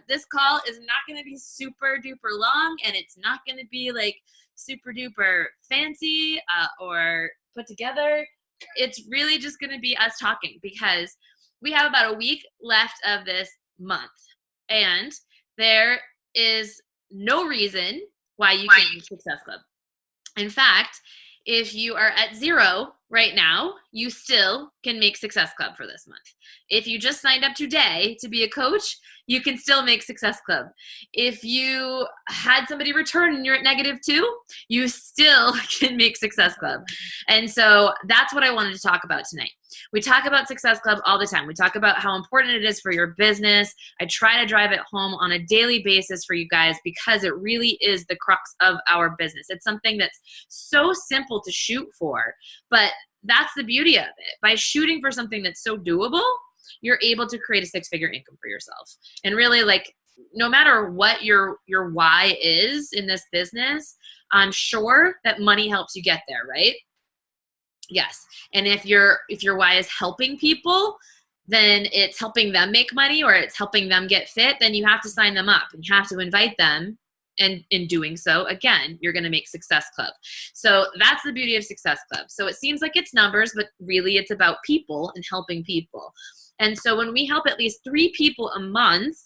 This call is not going to be super duper long, and it's not going to be like super duper fancy or put together. It's really just going to be us talking because we have about a week left of this month, and there is no reason why you can't make Success Club. In fact, if you are at 0 right now, you still can make Success Club for this month. If you just signed up today to be a coach, you can still make Success Club. If you had somebody return and you're at -2, you still can make Success Club. And so that's what I wanted to talk about tonight. We talk about Success Club all the time. We talk about how important it is for your business. I try to drive it home on a daily basis for you guys because it really is the crux of our business. It's something that's so simple to shoot for, but that's the beauty of it. By shooting for something that's so doable, you're able to create a 6-figure income for yourself. And really, like, no matter what your why is in this business, I'm sure that money helps you get there, right? Yes. And if your why is helping people, then it's helping them make money or it's helping them get fit, then you have to sign them up and you have to invite them. And in doing so, again, you're going to make Success Club. So that's the beauty of Success Club. So it seems like it's numbers, but really it's about people and helping people. And so when we help at least 3 people a month,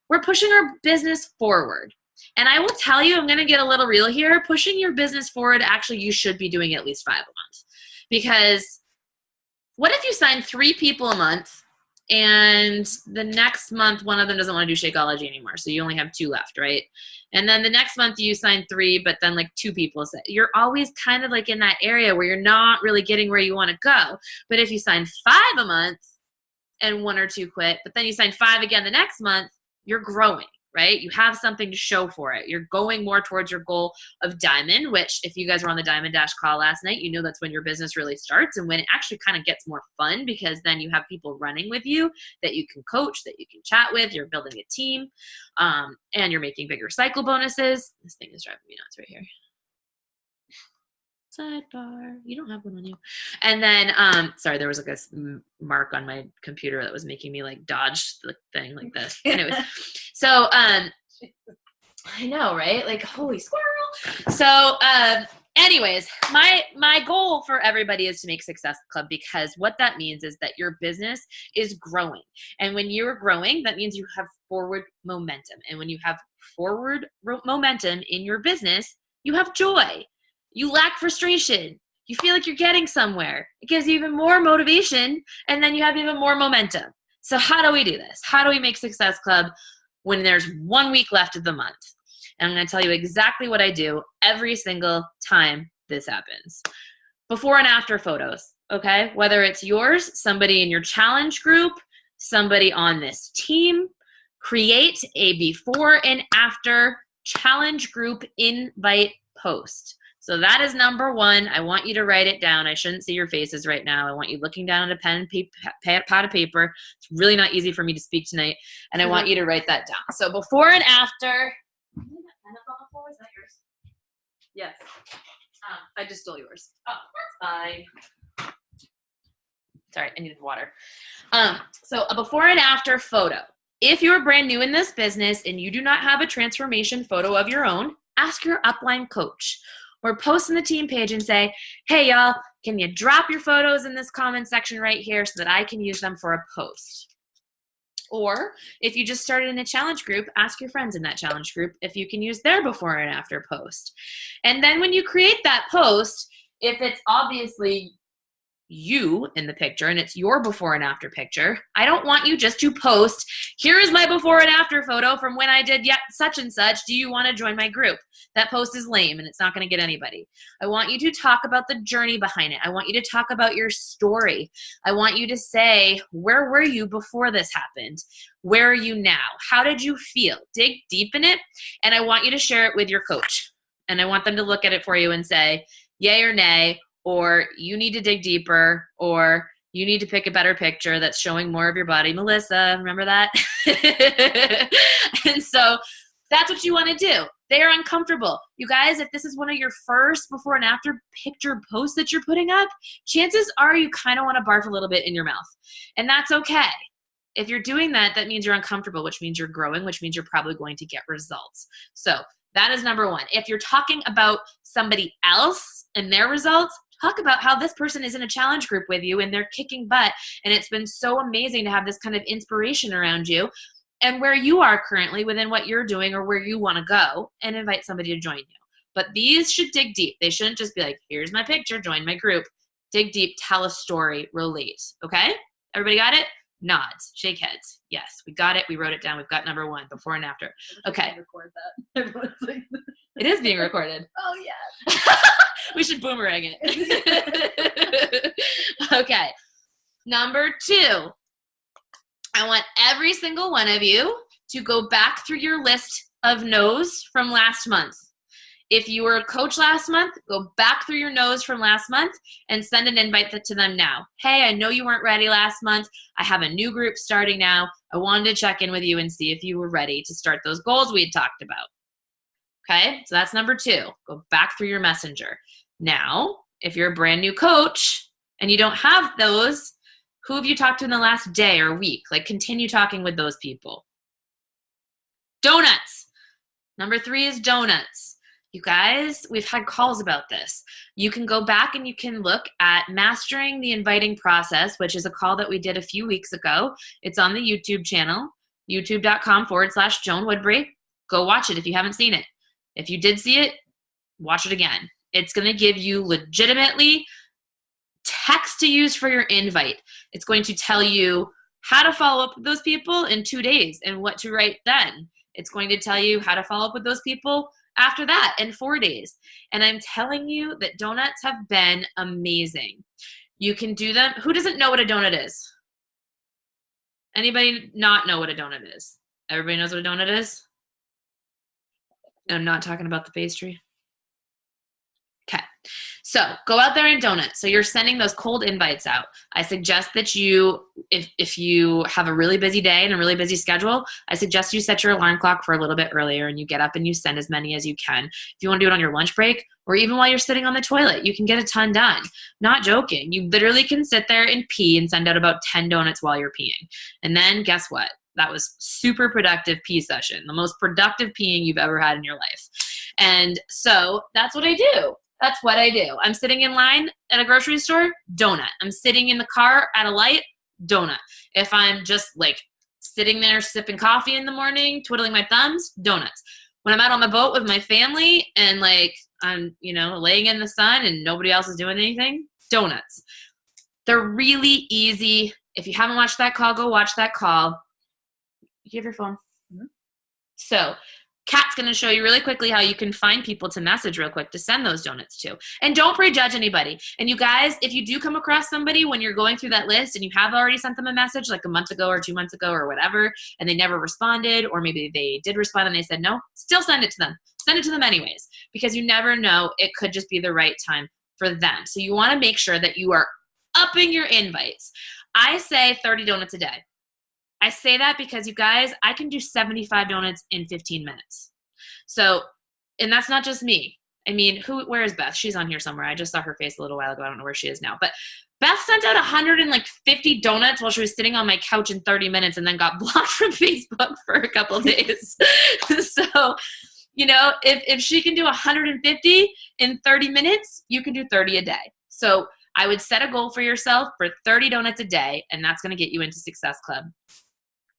we're pushing our business forward. And I will tell you, I'm going to get a little real here. Pushing your business forward, actually, you should be doing at least 5 a month. Because what if you sign 3 people a month and the next month one of them doesn't want to do Shakeology anymore, so you only have 2 left, right? And then the next month you sign 3, but then like 2 people say, you're always kind of like in that area where you're not really getting where you want to go. But if you sign 5 a month and 1 or 2 quit, but then you sign 5 again the next month, you're growing, right? You have something to show for it. You're going more towards your goal of diamond, which if you guys were on the Diamond Dash call last night, you know that's when your business really starts and when it actually kind of gets more fun because then you have people running with you that you can coach, that you can chat with, you're building a team, and you're making bigger cycle bonuses. This thing is driving me nuts right here. Sidebar. You don't have one on you. And then, sorry, there was like a mark on my computer that was making me like dodge the thing like this. Anyways, so, I know, right? Like, holy squirrel. So, anyways, my goal for everybody is to make Success Club because what that means is that your business is growing. And when you're growing, that means you have forward momentum. And when you have forward momentum in your business, you have joy. You lack frustration. You feel like you're getting somewhere. It gives you even more motivation, and then you have even more momentum. So how do we do this? How do we make Success Club when there's 1 week left of the month? And I'm going to tell you exactly what I do every single time this happens. Before and after photos, okay? Whether it's yours, somebody in your challenge group, somebody on this team, create a before and after challenge group invite post. So that is number 1. I want you to write it down. I shouldn't see your faces right now. I want you looking down at a pen and pad of paper. It's really not easy for me to speak tonight. And I want you to write that down. So before and after. Is that yours? Yes. I just stole yours. Oh, that's fine. Sorry, I needed water. So a before and after photo. If you're brand new in this business and you do not have a transformation photo of your own, ask your upline coach. Or post in the team page and say, hey, y'all, can you drop your photos in this comment section right here so that I can use them for a post? Or if you just started in a challenge group, ask your friends in that challenge group if you can use their before and after post. And then when you create that post, if it's obviously you in the picture and it's your before and after picture, I don't want you just to post, here is my before and after photo from when I did yet such and such. Do you want to join my group? That post is lame and it's not going to get anybody. I want you to talk about the journey behind it. I want you to talk about your story. I want you to say, where were you before this happened? Where are you now? How did you feel? Dig deep in it. And I want you to share it with your coach. And I want them to look at it for you and say, yay or nay, or you need to dig deeper, or you need to pick a better picture that's showing more of your body. Melissa, remember that? And so that's what you want to do. They're uncomfortable. You guys, if this is one of your first before and after picture posts that you're putting up, chances are you kind of want to barf a little bit in your mouth. And that's okay. If you're doing that, that means you're uncomfortable, which means you're growing, which means you're probably going to get results. So that is number one. If you're talking about somebody else and their results, talk about how this person is in a challenge group with you and they're kicking butt. And it's been so amazing to have this kind of inspiration around you and where you are currently within what you're doing or where you want to go, and invite somebody to join you. But these should dig deep. They shouldn't just be like, here's my picture, join my group. Dig deep, tell a story, relate. Okay? Everybody got it? Nods, shake heads. Yes, we got it. We wrote it down. We've got number one, before and after. Okay. Record that. Everyone's like, it is being recorded. Oh, yeah. We should boomerang it. Okay. Number two, I want every single one of you to go back through your list of no's from last month. If you were a coach last month, go back through your no's from last month and send an invite to them now. Hey, I know you weren't ready last month. I have a new group starting now. I wanted to check in with you and see if you were ready to start those goals we had talked about. Okay, so that's number two. Go back through your messenger. Now, if you're a brand new coach and you don't have those, who have you talked to in the last day or week? Like, continue talking with those people. Donuts. Number three is donuts. You guys, we've had calls about this. You can go back and you can look at Mastering the Inviting Process, which is a call that we did a few weeks ago. It's on the YouTube channel, youtube.com/Joan Woodbury. Go watch it if you haven't seen it. If you did see it, watch it again. It's going to give you legitimately text to use for your invite. It's going to tell you how to follow up with those people in 2 days and what to write then. It's going to tell you how to follow up with those people after that in 4 days. And I'm telling you that donuts have been amazing. You can do them. Who doesn't know what a donut is? Anybody not know what a donut is? Everybody knows what a donut is? I'm not talking about the pastry. Okay. So go out there and donut. So you're sending those cold invites out. I suggest that you, if you have a really busy day and a really busy schedule, I suggest you set your alarm clock for a little bit earlier and you get up and you send as many as you can. If you want to do it on your lunch break or even while you're sitting on the toilet, you can get a ton done. Not joking. You literally can sit there and pee and send out about 10 donuts while you're peeing. And then guess what? That was super productive pee session, the most productive peeing you've ever had in your life. And so that's what I do. That's what I do. I'm sitting in line at a grocery store, donut. I'm sitting in the car at a light, donut. If I'm just like sitting there sipping coffee in the morning, twiddling my thumbs, donuts. When I'm out on my boat with my family and like I'm, laying in the sun and nobody else is doing anything, donuts. They're really easy. If you haven't watched that call, go watch that call. You have your phone. Mm-hmm. So Kat's going to show you really quickly how you can find people to message real quick to send those donuts to. And don't prejudge anybody. And you guys, if you do come across somebody when you're going through that list and you have already sent them a message like a month ago or 2 months ago or whatever, and they never responded, or maybe they did respond and they said no, still send it to them. Send it to them anyways, because you never know. It could just be the right time for them. So you want to make sure that you are upping your invites. I say 30 donuts a day. I say that because, you guys, I can do 75 donuts in 15 minutes. So, and that's not just me. I mean, where is Beth? She's on here somewhere. I just saw her face a little while ago. I don't know where she is now. But Beth sent out 150 donuts while she was sitting on my couch in 30 minutes and then got blocked from Facebook for a couple of days. So, if she can do 150 in 30 minutes, you can do 30 a day. So I would set a goal for yourself for 30 donuts a day, and that's going to get you into Success Club.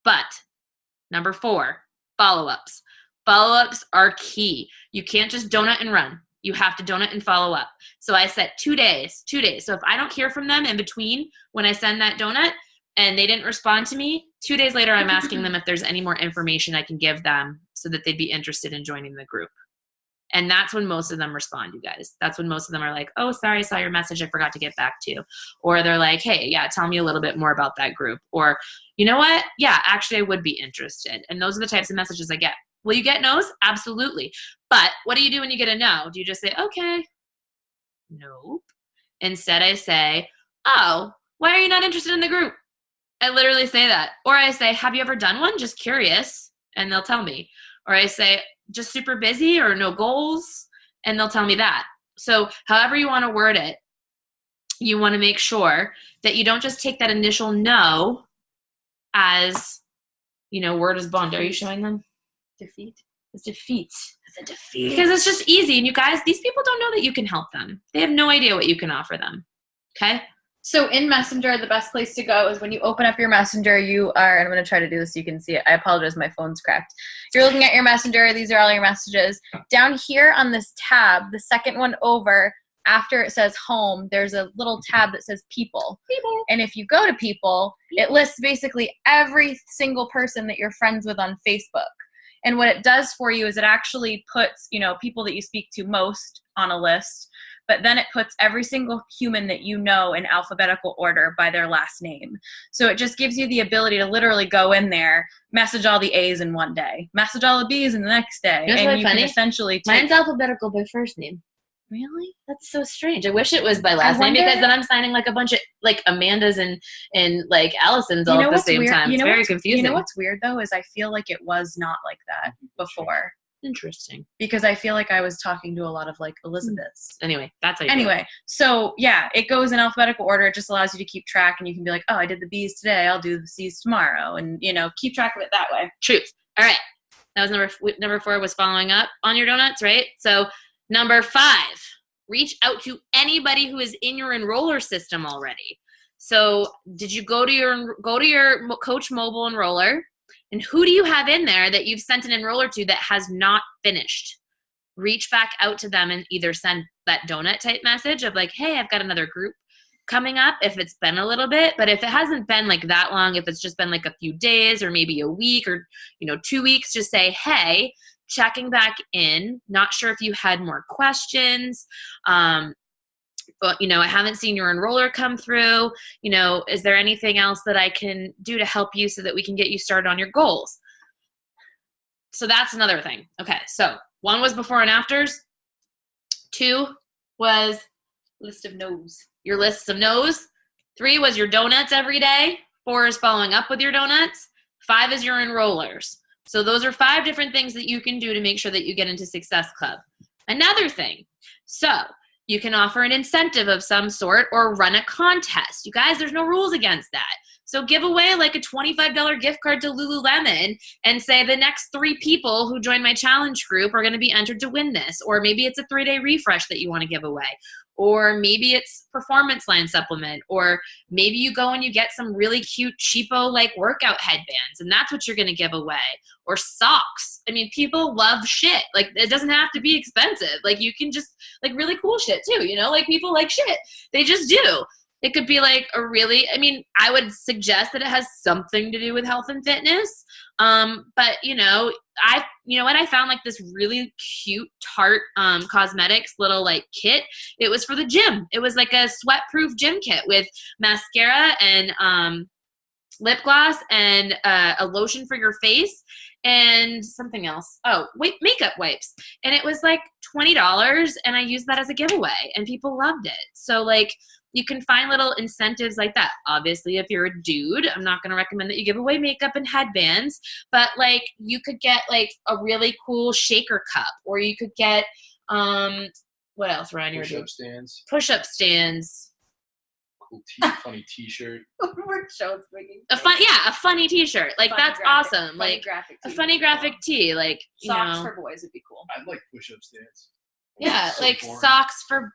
But number 4, follow-ups. Follow-ups are key. You can't just donut and run. You have to donut and follow up. So I set 2 days. So if I don't hear from them in between when I send that donut and they didn't respond to me, 2 days later I'm asking them if there's any more information I can give them so that they'd be interested in joining the group. And that's when most of them respond, you guys. That's when most of them are like, oh, sorry, I saw your message. I forgot to get back to you. Or they're like, hey, yeah, tell me a little bit more about that group. Or, you know what? Yeah, actually, I would be interested. And those are the types of messages I get. Will you get no's? Absolutely. But what do you do when you get a no? Do you just say, okay? Nope. Instead, I say, oh, why are you not interested in the group? I literally say that. Or I say, have you ever done one? Just curious. And they'll tell me. Or I say, just super busy or no goals, and they'll tell me that. So however you want to word it, you want to make sure that you don't just take that initial no as, word is bond. Are you showing them? Defeat. It's defeat. It's a defeat. Because it's just easy. And you guys, these people don't know that you can help them. They have no idea what you can offer them. Okay? So in Messenger, the best place to go is when you open up your Messenger, and I'm going to try to do this so you can see it. I apologize, my phone's cracked. You're looking at your Messenger. These are all your messages. Down here on this tab, the second one over, after it says home, there's a little tab that says people. And if you go to people, it lists basically every single person that you're friends with on Facebook. And what it does for you is it actually puts, people that you speak to most on a list, but then it puts every single human that you know in alphabetical order by their last name. So it just gives you the ability to literally go in there, message all the A's in one day, message all the B's in the next day. You know what's and really you funny? can essentially Mine's alphabetical by first name. Really? That's so strange. I wish it was by last name, because then I'm signing like a bunch of like Amandas and like Allisons all at the same time. It's very confusing. You know what's weird though is I feel like it was not like that before. Interesting. Because I feel like I was talking to a lot of like Elizabeths. Anyway, that's how you do it. So yeah, it goes in alphabetical order. It just allows you to keep track, and you can be like, oh, I did the B's today, I'll do the C's tomorrow, and keep track of it that way. Truth. All right. That was number 4 was following up on your donuts, right? So number 5, reach out to anybody who is in your enroller system already. So did you go to your Coach Mobile enroller? And who do you have in there that you've sent an enroller to that has not finished? Reach back out to them and either send that donut type message of like, hey, I've got another group coming up, if it's been a little bit. But if it hasn't been like that long, if it's just been like a few days or maybe a week or 2 weeks, just say, hey, checking back in, not sure if you had more questions. But, I haven't seen your enroller come through. Is there anything else that I can do to help you so that we can get you started on your goals? So that's another thing. Okay, so 1 was before and afters. 2 was List of no's. Your lists of no's. 3 was your donuts every day. 4 is following up with your donuts. 5 is your enrollers. So those are 5 different things that you can do to make sure that you get into Success Club. Another thing. So you can offer an incentive of some sort or run a contest. You guys, there's no rules against that. So give away like a $25 gift card to Lululemon and say the next 3 people who join my challenge group are going to be entered to win this. Or maybe it's a 3-day refresh that you want to give away. Or maybe it's performance line supplement. Or maybe you go and you get some really cute cheapo like workout headbands and that's what you're going to give away. Or socks. I mean, people love shit. Like it doesn't have to be expensive. Like you can just like really cool shit too, like people like shit. They just do. It could be like I would suggest that it has something to do with health and fitness. But I found like this really cute Tarte Cosmetics little like kit. It was for the gym. It was like a sweat-proof gym kit with mascara and lip gloss and a lotion for your face and something else. Oh, wait, makeup wipes. And it was like $20 and I used that as a giveaway and people loved it. So like you can find little incentives like that. Obviously, if you're a dude, I'm not going to recommend that you give away makeup and headbands, but like you could get like a really cool shaker cup or you could get, what else, Ryan? Push-up stands. Push-up stands. Cool funny t-shirt. A funny t-shirt. Like funny that's graphic, awesome. Funny like graphic a funny graphic tee. Like socks for boys would be cool. I like push-up stands. Yeah, so like boring. Socks for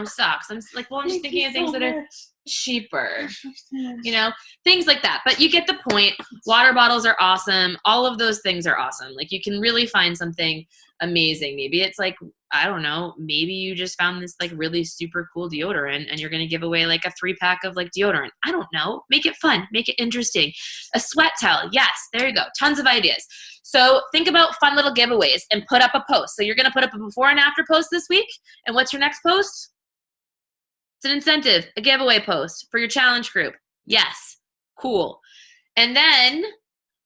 socks. I'm like, well, I'm just thinking of things that are cheaper. Things like that. But you get the point. Water bottles are awesome. All of those things are awesome. Like you can really find something amazing. Maybe it's like, I don't know, maybe you just found this like really super cool deodorant and you're going to give away like a 3-pack of like deodorant. I don't know. Make it fun. Make it interesting. A sweat towel. Yes, there you go. Tons of ideas. So think about fun little giveaways and put up a post. So you're going to put up a before and after post this week. And what's your next post? It's an incentive, a giveaway post for your challenge group. Yes. Cool. And then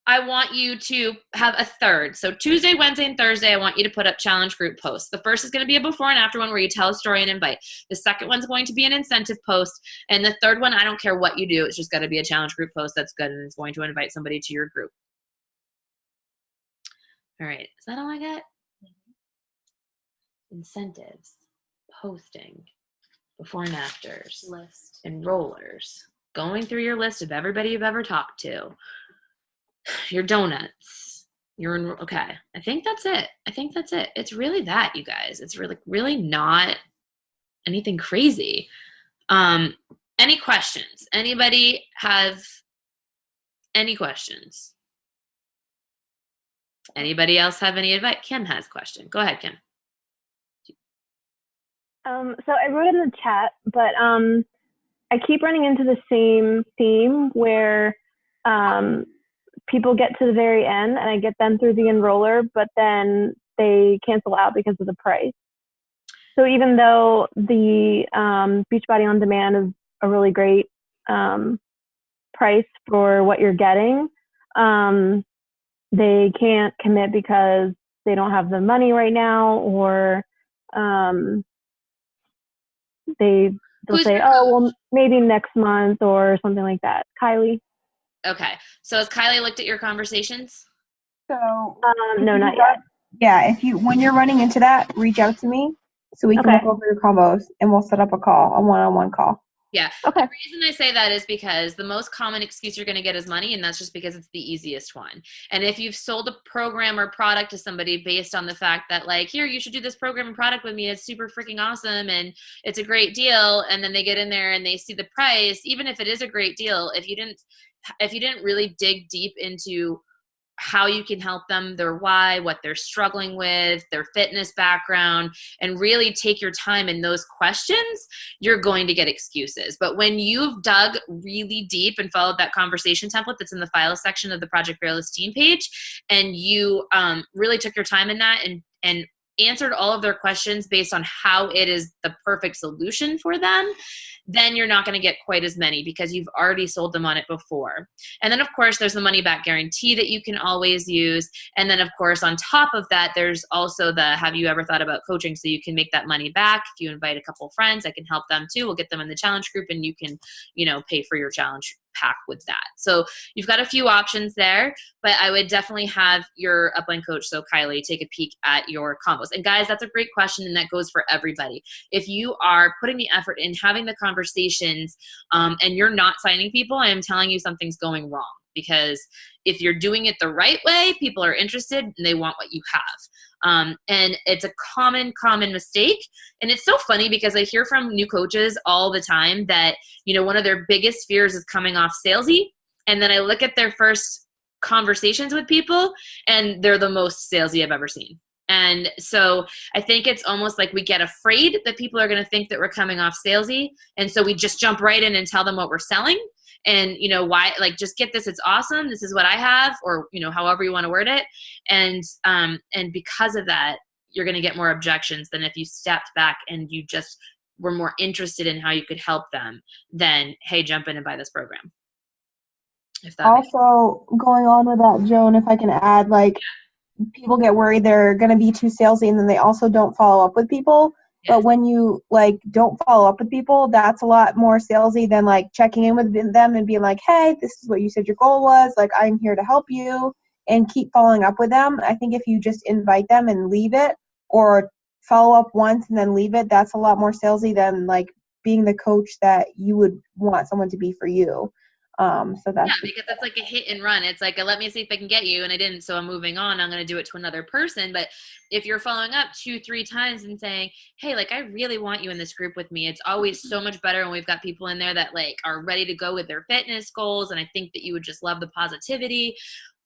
I want you to have a third. So Tuesday, Wednesday, and Thursday, I want you to put up challenge group posts. The first is going to be a before and after one where you tell a story and invite. The second one's going to be an incentive post. And the third one, I don't care what you do. It's just got to be a challenge group post that's good and it's going to invite somebody to your group. All right. Is that all I got? Incentives, posting, before and afters, List. enrollers, going through your list of everybody you've ever talked to. your donuts, okay. I think that's it. It's really that, you guys. It's really not anything crazy. Any questions? Anybody have any questions? Anybody else have any advice? Kim has a question. Go ahead, Kim. So I wrote in the chat, but I keep running into the same theme where people get to the very end and I get them through the enroller, but then they cancel out because of the price. So even though the Beachbody On Demand is a really great price for what you're getting, they can't commit because they don't have the money right now, or they'll say, oh, well, maybe next month or something like that. Kylie? Okay. So has Kylie looked at your conversations? So no, not yet. Yeah, when you're running into that, reach out to me so we can look over your combos and we'll set up a one-on-one call. Yeah. Okay. The reason I say that is because the most common excuse you're going to get is money, and that's just because it's the easiest one. And if you've sold a program or product to somebody based on the fact that, like, here, you should do this program and product with me, it's super freaking awesome and it's a great deal, and then they get in there and they see the price, even if it is a great deal, if you didn't really dig deep into how you can help them, their why, what they're struggling with, their fitness background, and really take your time in those questions, you're going to get excuses. But when you've dug really deep and followed that conversation template that's in the file section of the Project Fearless team page, and you really took your time in that and answered all of their questions based on how it is the perfect solution for them, then you're not going to get quite as many because you've already sold them on it before. And then, of course, there's the money back guarantee that you can always use. And then, of course, on top of that, there's also the have you ever thought about coaching, so you can make that money back. If you invite a couple of friends, I can help them too. We'll get them in the challenge group and you can, pay for your challenge pack with that. So you've got a few options there, but I would definitely have your upline coach, so Kylie, take a peek at your combos. And guys, that's a great question, and that goes for everybody. If you are putting the effort in having the conversations and you're not signing people, I am telling you something's going wrong. Because if you're doing it the right way, people are interested and they want what you have. And it's a common mistake. And it's so funny because I hear from new coaches all the time that, one of their biggest fears is coming off salesy. And then I look at their first conversations with people and they're the most salesy I've ever seen. And so I think it's almost like we get afraid that people are going to think that we're coming off salesy. And so we just jump right in and tell them what we're selling. And, why, like, just get this, it's awesome. This is what I have, or, however you want to word it. And because of that, you're going to get more objections than if you stepped back and you just were more interested in how you could help them than, hey, jump in and buy this program. If that also, going on with that, Joan, if I can add, people get worried they're going to be too salesy and then they also don't follow up with people. Yes. But when you don't follow up with people, that's a lot more salesy than checking in with them and being like, hey, this is what you said your goal was. I'm here to help you, and keep following up with them. I think if you just invite them and leave it, or follow up once and then leave it, that's a lot more salesy than being the coach that you would want someone to be for you. So that's because that's like a hit and run. It's like let me see if I can get you, and I didn't, so I'm moving on. I'm going to do it to another person. But if you're following up 2-3 times and saying, hey, I really want you in this group with me, it's always so much better when we've got people in there that are ready to go with their fitness goals, and I think that you would just love the positivity.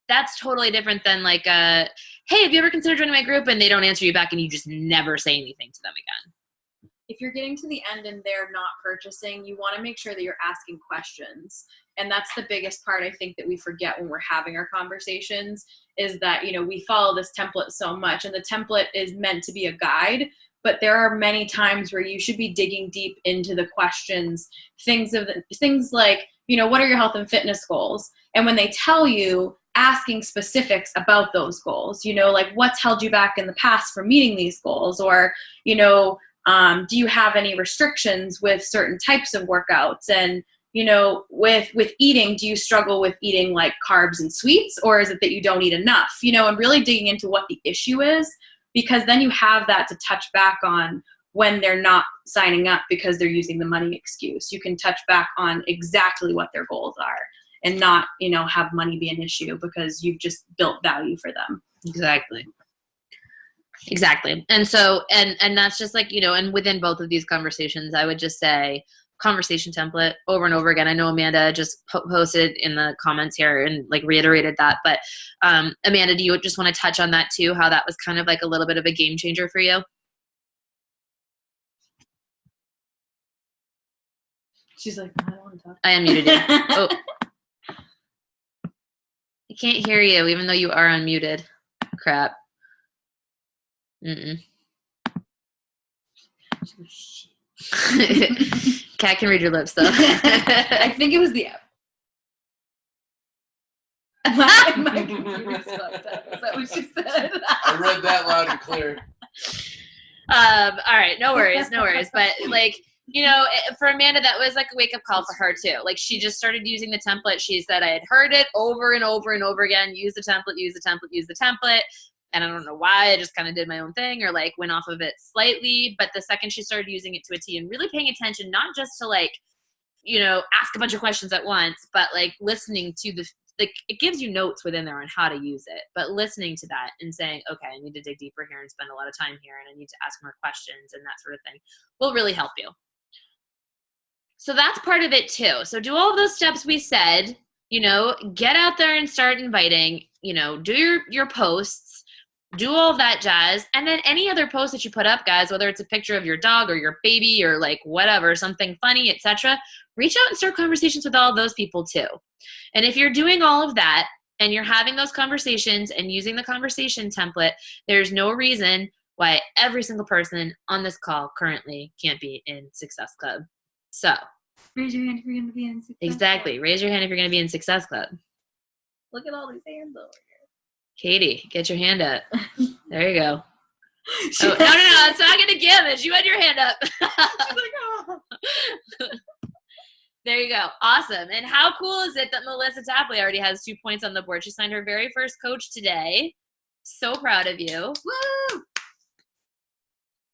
That's totally different than hey, have you ever considered joining my group? And they don't answer you back and you just never say anything to them again. If you're getting to the end and they're not purchasing, you want to make sure that you're asking questions. And that's the biggest part, I think, that we forget when we're having our conversations, is that, we follow this template so much, and the template is meant to be a guide, but there are many times where you should be digging deep into the questions, things like, what are your health and fitness goals? And when they tell you, asking specifics about those goals, what's held you back in the past from meeting these goals? Or, do you have any restrictions with certain types of workouts? And, with eating, do you struggle with eating carbs and sweets, or is it that you don't eat enough? And really digging into what the issue is, because then you have that to touch back on when they're not signing up because they're using the money excuse. You can touch back on exactly what their goals are. and not, have money be an issue because you've just built value for them. Exactly. And so, and that's just like, and within both of these conversations, I would just say conversation template over and over again. I know Amanda just posted in the comments here and like reiterated that, but Amanda, do you just want to touch on that too? How that was kind of like a little bit of a game changer for you? She's like, I don't want to talk. I unmuted you. Oh. I can't hear you even though you are unmuted. Crap. Cat can read your lips though. I think it was the app. My computer's fucked up. Is that what she said? I read that loud and clear. All right, no worries. But like, for Amanda, that was like a wake up call for her too. Like she just started using the template. She said, I had heard it over and over and over again. Use the template. And I don't know why, I just kind of did my own thing or like went off of it slightly. But the second she started using it to a T and really paying attention, not just to like, ask a bunch of questions at once, but like listening to it gives you notes within there on how to use it, but listening to that and saying, okay, I need to dig deeper here and spend a lot of time here and I need to ask more questions and that sort of thing will really help you. So that's part of it too. So do all of those steps we said, get out there and start inviting, do your posts, do all of that jazz. And then any other post that you put up, guys, whether it's a picture of your dog or your baby or like whatever, something funny, etc., reach out and start conversations with all of those people too. And if you're doing all of that and you're having those conversations and using the conversation template, there's no reason why every single person on this call currently can't be in Success Club. So raise your hand if you're going to be in Success exactly. Club. Raise your hand if you're going to be in Success Club. Look at all these hands over here. Katie, get your hand up. There you go. Oh, no, it's not going to give it. You had your hand up. She's like, oh. There you go. Awesome. And how cool is it that Melissa Tapley already has 2 points on the board? She signed her very first coach today. So proud of you. Woo!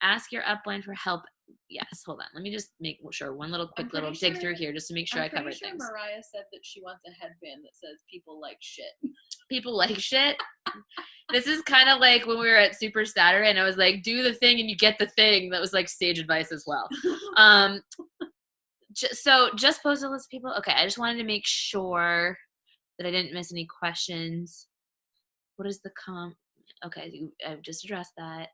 Ask your upline for help. Yes, hold on. Let me just make sure one little quick little dig through here just to make sure I covered things. Mariah said that she wants a headband that says people like shit. People like shit. This is kind of like when we were at Super Saturday and I was like, do the thing and you get the thing. That was like sage advice as well. So just post a list of people. Okay, I just wanted to make sure that I didn't miss any questions. What is the Okay, I've just addressed that.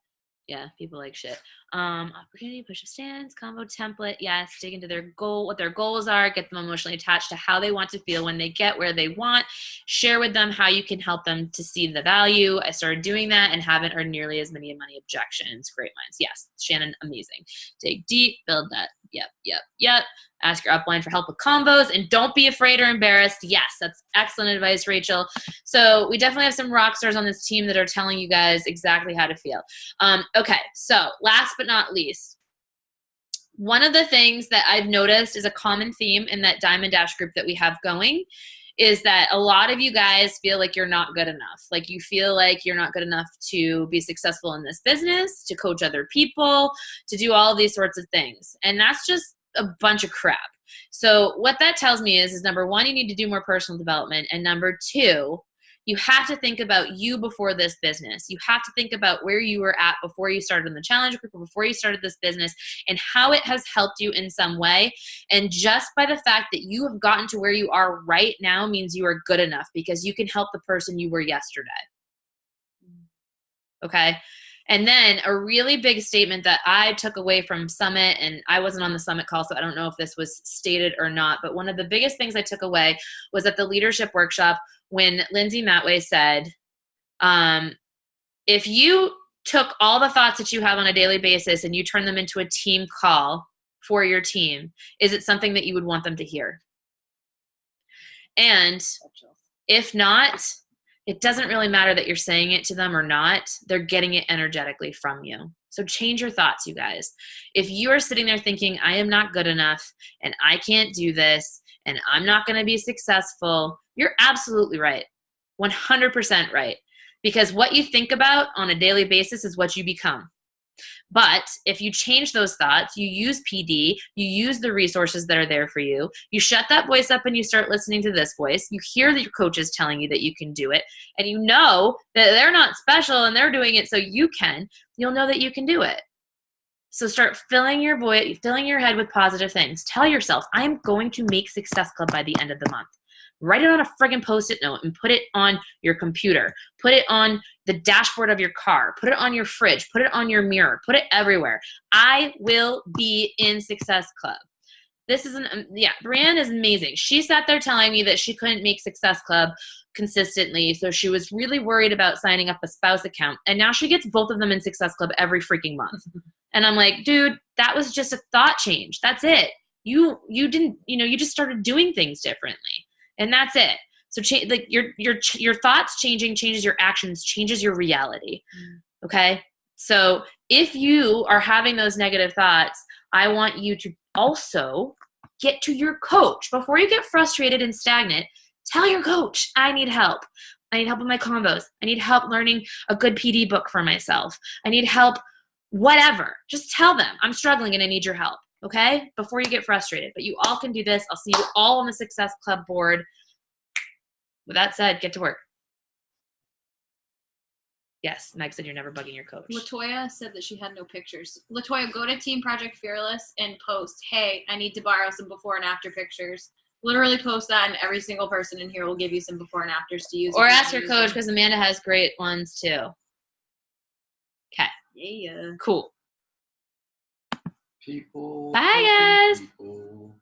Yeah, people like shit. Opportunity, push-up stance, combo template. Yes, dig into their goal, what their goals are, get them emotionally attached to how they want to feel when they get where they want. Share with them how you can help them to see the value. I started doing that and haven't heard nearly as many objections. Great minds. Yes, Shannon, amazing. Dig deep, build that. Yep. Ask your upline for help with combos and don't be afraid or embarrassed. Yes, that's excellent advice, Rachel. So we definitely have some rock stars on this team that are telling you guys exactly how to feel. Okay, so last but not least, one of the things that I've noticed is a common theme in that Diamond Dash group that we have going is that a lot of you guys feel like you're not good enough. Like you feel like you're not good enough to be successful in this business, to coach other people, to do all of these sorts of things. And that's just a bunch of crap. So what that tells me is number one, you need to do more personal development. And number two, you have to think about you before this business. You have to think about where you were at before you started in the challenge group or before you started this business and how it has helped you in some way. And just by the fact that you have gotten to where you are right now means you are good enough because you can help the person you were yesterday. Okay? And then a really big statement that I took away from Summit, and I wasn't on the Summit call, so I don't know if this was stated or not, but one of the biggest things I took away was at the leadership workshop when Lindsay Matway said, if you took all the thoughts that you have on a daily basis and you turn them into a team call for your team, is it something that you would want them to hear? And if not, it doesn't really matter that you're saying it to them or not. They're getting it energetically from you. So change your thoughts, you guys. If you are sitting there thinking, I am not good enough and I can't do this and I'm not going to be successful, you're absolutely right. 100% right. Because what you think about on a daily basis is what you become. But if you change those thoughts, you use PD, you use the resources that are there for you, you shut that voice up and you start listening to this voice, you hear that your coach is telling you that you can do it, and you know that they're not special and they're doing it so you can, you'll know that you can do it. So start filling your head with positive things. Tell yourself, I'm going to make Success Club by the end of the month. Write it on a friggin' Post-it note and put it on your computer. Put it on the dashboard of your car. Put it on your fridge. Put it on your mirror. Put it everywhere. I will be in Success Club. Brianne is amazing. She sat there telling me that she couldn't make Success Club consistently, so she was really worried about signing up a spouse account. And now she gets both of them in Success Club every freaking month. And I'm like, dude, that was just a thought change. That's it. You didn't, you just started doing things differently. And that's it. So your thoughts changing changes your actions, changes your reality. Okay? So if you are having those negative thoughts, I want you to also get to your coach. Before you get frustrated and stagnant, tell your coach, I need help. I need help with my convos. I need help learning a good PD book for myself. I need help, whatever. Just tell them, I'm struggling and I need your help. Okay? Before you get frustrated. But you all can do this. I'll see you all on the Success Club board. With that said, get to work. Yes, Meg said you're never bugging your coach. Latoya said that she had no pictures. Latoya, go to Team Project Fearless and post, hey, I need to borrow some before and after pictures. Literally post that, and every single person in here will give you some before and afters to use. Or ask your coach, because Amanda has great ones too. Okay. Yeah. Cool. People. Bye, guys. People.